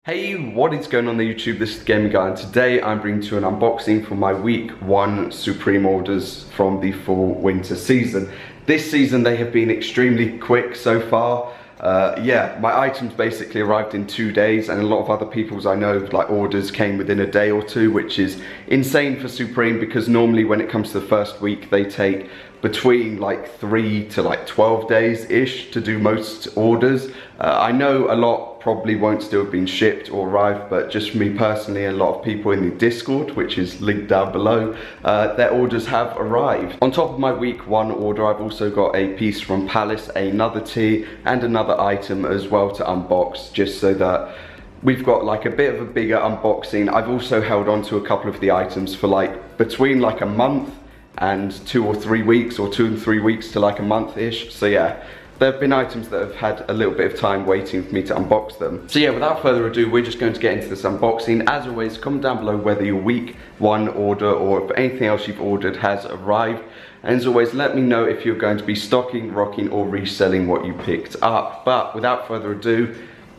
Hey, what is going on the YouTube? This is the Gaming Guy, and today I'm bringing to you an unboxing for my week 1 Supreme orders from the fall winter season. This season they have been extremely quick so far. Yeah, my items basically arrived in 2 days, and a lot of other people's I know like orders came within a day or two, which is insane for Supreme because normally when it comes to the first week they take between like 3 to like 12 days ish to do most orders. I know a lot probably won't still have been shipped or arrived, but just for me personally, a lot of people in the Discord, which is linked down below, their orders have arrived. On top of my week 1 order, I've also got a piece from Palace, another tee and another item as well to unbox, just so that we've got like a bit of a bigger unboxing. I've also held on to a couple of the items for like between like a month and 2 or 3 weeks, or 2 and 3 weeks to like a month-ish. So yeah, there have been items that have had a little bit of time waiting for me to unbox them. So yeah, without further ado, we're just going to get into this unboxing. As always, comment down below whether your week 1 order or if anything else you've ordered has arrived. And as always, let me know if you're going to be stocking, rocking or reselling what you picked up. But without further ado,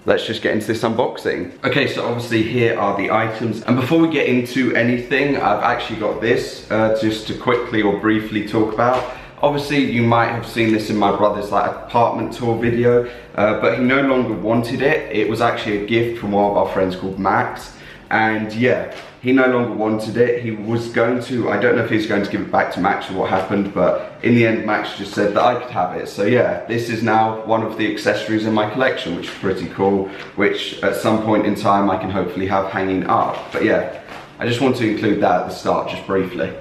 let's just get into this unboxing. Okay, so obviously here are the items. And before we get into anything, I've actually got this just to quickly or briefly talk about. Obviously, you might have seen this in my brother's like apartment tour video, but he no longer wanted it. It was actually a gift from one of our friends called Max. And yeah, he no longer wanted it. He was going to, I don't know if he was going to give it back to Max or what happened, but in the end, Max just said that I could have it. So yeah, this is now one of the accessories in my collection, which is pretty cool, which at some point in time I can hopefully have hanging up. But yeah, I just want to include that at the start, just briefly.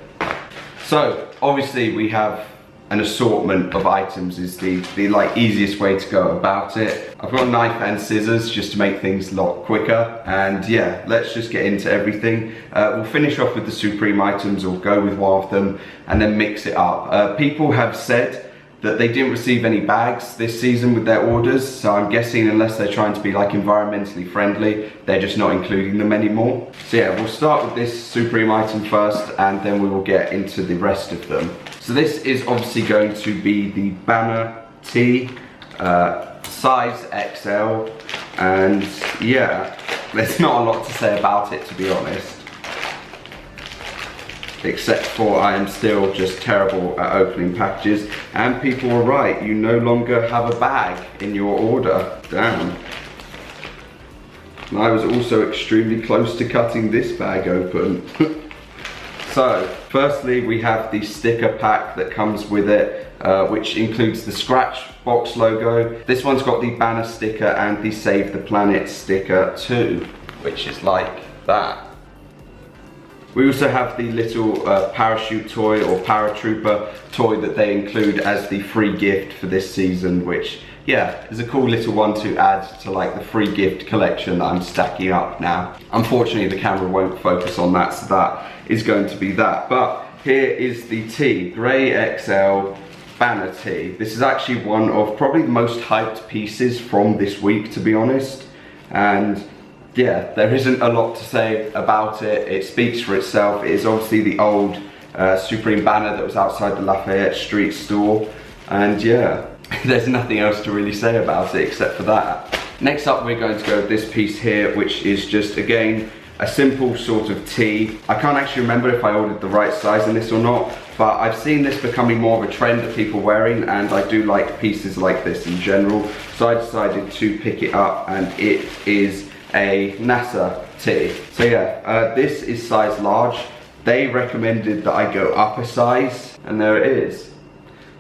So obviously we have an assortment of items is the like easiest way to go about it. I've got a knife and scissors just to make things a lot quicker, and yeah, let's just get into everything. We'll finish off with the Supreme items or go with one of them and then mix it up. People have said that they didn't receive any bags this season with their orders, so I'm guessing unless they're trying to be like environmentally friendly, they're just not including them anymore. So yeah, we'll start with this Supreme item first and then we will get into the rest of them. So this is obviously going to be the banner tee, size XL, and yeah, there's not a lot to say about it, to be honest. Except for I am still just terrible at opening packages, and people were right, you no longer have a bag in your order. Damn. And I was also extremely close to cutting this bag open. So, firstly we have the sticker pack that comes with it, which includes the Scratch box logo. This one's got the banner sticker and the Save the Planet sticker too, which is like that. We also have the little parachute toy or paratrooper toy that they include as the free gift for this season, which yeah, is a cool little one to add to like the free gift collection that I'm stacking up now. Unfortunately the camera won't focus on that, so that is going to be that. But here is the tee, grey XL banner tee. This is actually one of probably the most hyped pieces from this week, to be honest. And yeah, there isn't a lot to say about it. It speaks for itself. It is obviously the old Supreme banner that was outside the Lafayette Street store. And yeah, there's nothing else to really say about it except for that. Next up, we're going to go with this piece here, which is just, again, a simple sort of tee. I can't actually remember if I ordered the right size in this or not, but I've seen this becoming more of a trend of people wearing, and I do like pieces like this in general. So I decided to pick it up, and it is a NASA tee. So yeah, this is size large. They recommended that I go up a size, and there it is.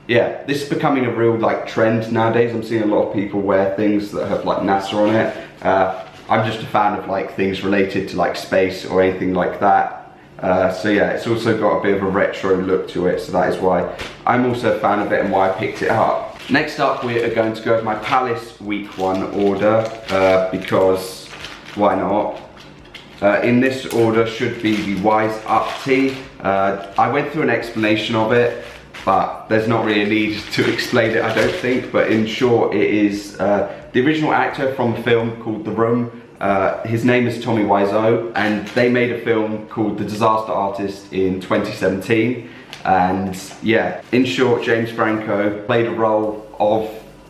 Yeah, this is becoming a real like trend nowadays. I'm seeing a lot of people wear things that have like NASA on it. I'm just a fan of like things related to like space or anything like that. So yeah, it's also got a bit of a retro look to it, so that is why I'm also a fan of it and why I picked it up. Next up, we are going to go with my Palace week 1 order, because why not? In this order should be the Wise Up tee. I went through an explanation of it, but there's not really a need to explain it, I don't think. But in short, it is the original actor from the film called The Room. His name is Tommy Wiseau, and they made a film called The Disaster Artist in 2017. And yeah, in short, James Franco played a role of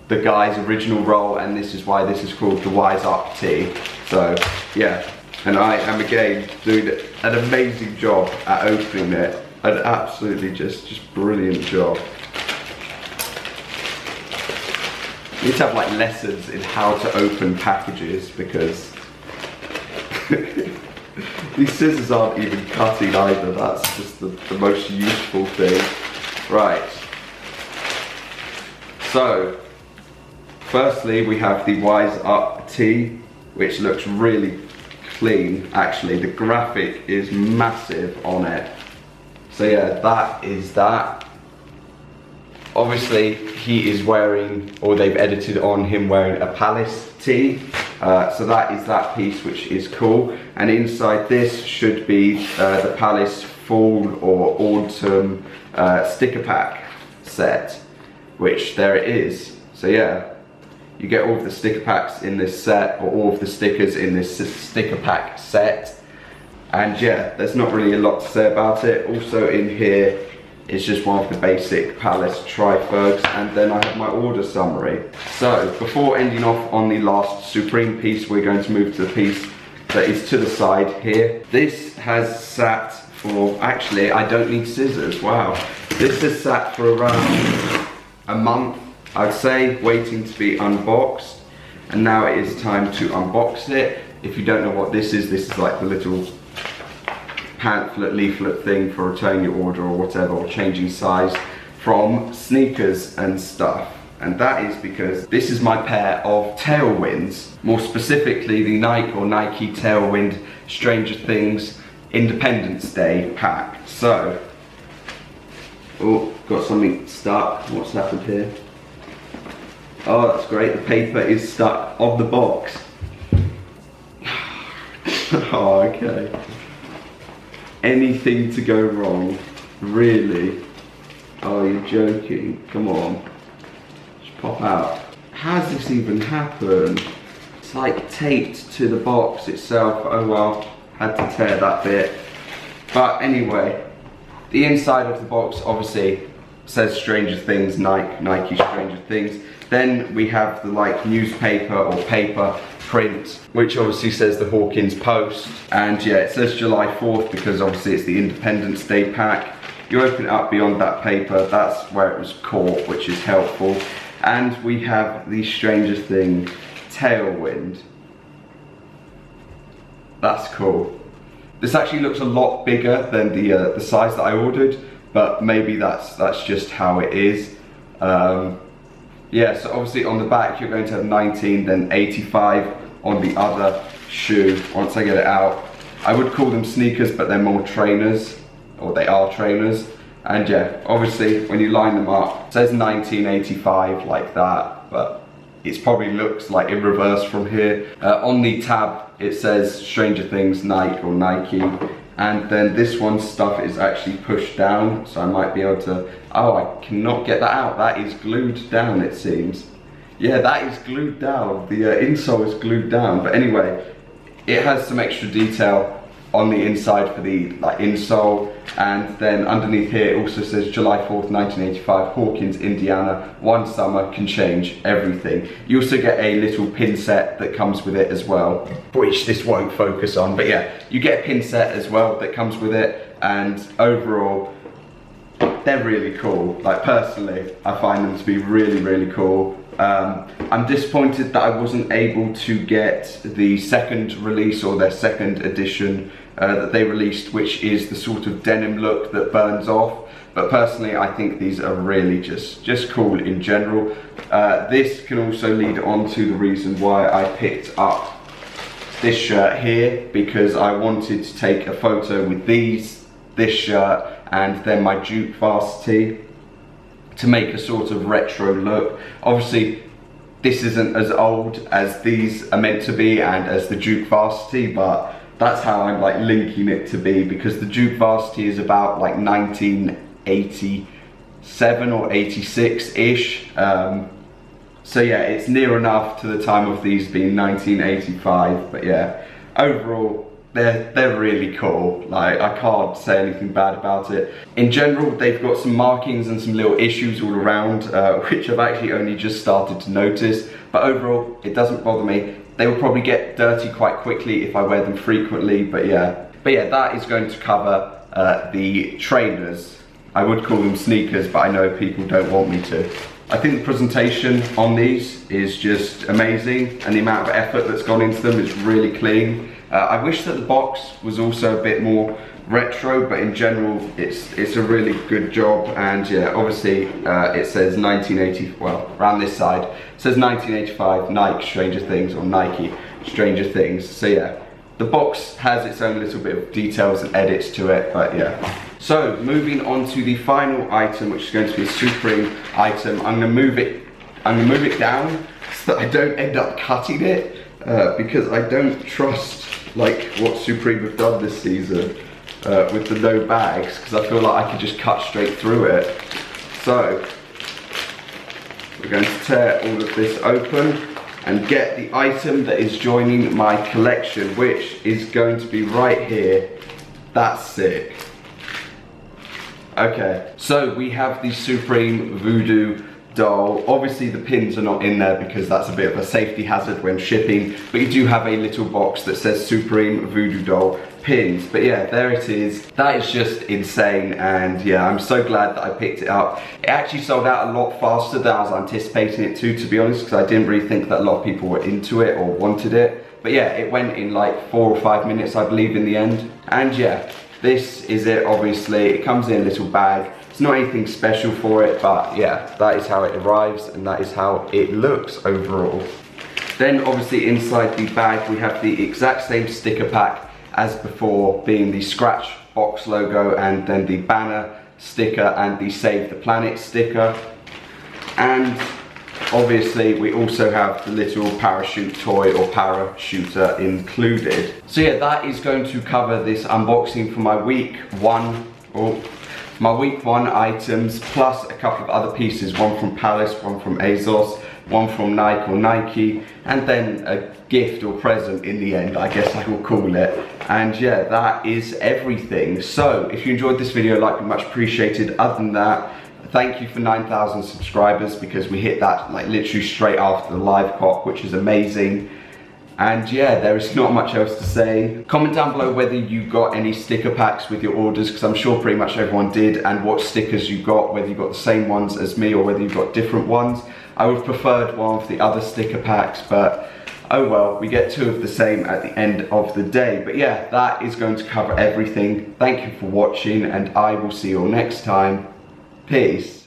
the guy's original role, and this is why this is called the Wise Up tee. So yeah, and I am again doing an amazing job at opening it. An absolutely just brilliant job. You need to have like lessons in how to open packages, because these scissors aren't even cutting either. That's just the most useful thing. Right. So, firstly we have the Wise Up tee, which looks really clean actually. The graphic is massive on it. So yeah, that is that. Obviously he is wearing, or they've edited on him wearing a Palace tee. So that is that piece, which is cool. And inside this should be the Palace Fall or Autumn sticker pack set, which there it is. So yeah, you get all of the sticker packs in this set, or all of the stickers in this sticker pack set. And yeah, there's not really a lot to say about it. Also in here is just one of the basic Palace Trifergs, and then I have my order summary. So before ending off on the last Supreme piece, we're going to move to the piece that is to the side here. This has sat for, actually I don't need scissors, wow. This has sat for around a month, I'd say, waiting to be unboxed. And now it is time to unbox it. If you don't know what this is like the little pamphlet, leaflet thing for returning your order or whatever, or changing size from sneakers and stuff. And that is because this is my pair of Tailwinds, more specifically the Nike or Nike Tailwind Stranger Things Independence Day pack. So, oh, got something stuck. What's happened here? Oh, that's great, the paper is stuck on the box. Oh, okay. Anything to go wrong, really? Oh, you're joking, come on. Just pop out. How does this even happen? It's like taped to the box itself. Oh well, had to tear that bit. But anyway, the inside of the box obviously says Stranger Things, Nike Stranger Things. Then we have the like newspaper or paper print, which obviously says the Hawkins Post. And yeah, it says July 4th because obviously it's the Independence Day pack. You open it up beyond that paper, that's where it was caught, which is helpful. And we have the Stranger Things Tailwind. That's cool. This actually looks a lot bigger than the size that I ordered, but maybe that's just how it is. Yeah, so obviously on the back you're going to have 19, then 85 on the other shoe once I get it out. I would call them sneakers, but they're more trainers, or they are trainers. And yeah, obviously when you line them up, it says 1985 like that, but it probably looks like in reverse from here. On the tab it says Stranger Things Nike or Nike. And then this one's stuff is actually pushed down, so I might be able to, oh, I cannot get that out. That is glued down, it seems. Yeah, that is glued down. The insole is glued down. But anyway, it has some extra detail on the inside for the insole. And then underneath here it also says July 4th, 1985, Hawkins, Indiana. One summer can change everything. You also get a little pin set that comes with it as well, which this won't focus on. But yeah, you get a pin set as well that comes with it. And overall, they're really cool. Like personally, I find them to be really, really cool. I'm disappointed that I wasn't able to get the second release or their second edition that they released, which is the sort of denim look that burns off. But personally, I think these are really just cool in general. This can also lead on to the reason why I picked up this shirt here, because I wanted to take a photo with this shirt and then my Duke Varsity to make a sort of retro look. Obviously, this isn't as old as these are meant to be and as the Duke Varsity, but that's how I'm like linking it to be, because the Duke Varsity is about like 1987 or 86-ish. So yeah, it's near enough to the time of these being 1985, but yeah, overall, they're really cool. Like, I can't say anything bad about it. In general, they've got some markings and some little issues all around, which I've actually only just started to notice. But overall, it doesn't bother me. They will probably get dirty quite quickly if I wear them frequently, but yeah. But yeah, that is going to cover the trainers. I would call them sneakers, but I know people don't want me to. I think the presentation on these is just amazing, and the amount of effort that's gone into them is really clean. I wish that the box was also a bit more retro, but in general, it's a really good job. And yeah, obviously it says 1980, well, around this side, it says 1985 Nike Stranger Things, or Nike Stranger Things. So yeah, the box has its own little bit of details and edits to it, but yeah. So moving on to the final item, which is going to be a Supreme item. I'm gonna move it down so that I don't end up cutting it, because I don't trust like what Supreme have done this season with the no bags, because I feel like I could just cut straight through it. So we're going to tear all of this open and get the item that is joining my collection, which is going to be right here. That's sick. Okay, so we have the Supreme Voodoo doll. Obviously the pins are not in there because that's a bit of a safety hazard when shipping, but you do have a little box that says Supreme Voodoo doll pins. But yeah, there it is. That is just insane, and yeah, I'm so glad that I picked it up. It actually sold out a lot faster than I was anticipating it to be honest, because I didn't really think that a lot of people were into it or wanted it. But yeah, it went in like 4 or 5 minutes, I believe, in the end. And yeah, this is it. Obviously it comes in a little bag. It's not anything special for it, but yeah, that is how it arrives, and that is how it looks overall. Then obviously inside the bag we have the exact same sticker pack as before, being the Scratch box logo, and then the banner sticker and the Save the Planet sticker. And obviously we also have the little parachute toy or parachuter included. So yeah, that is going to cover this unboxing for my week one items, plus a couple of other pieces, one from Palace, one from ASOS, one from Nike or Nike, and then a gift or present in the end, I guess I will call it. And yeah, that is everything. So if you enjoyed this video, like, would be much appreciated. Other than that, thank you for 9,000 subscribers, because we hit that like literally straight after the live clock, which is amazing. And yeah, there is not much else to say. Comment down below whether you got any sticker packs with your orders, because I'm sure pretty much everyone did, and what stickers you got, whether you got the same ones as me or whether you got different ones. I would have preferred one of the other sticker packs, but oh well, we get 2 of the same at the end of the day. But yeah, that is going to cover everything. Thank you for watching, and I will see you all next time. Peace.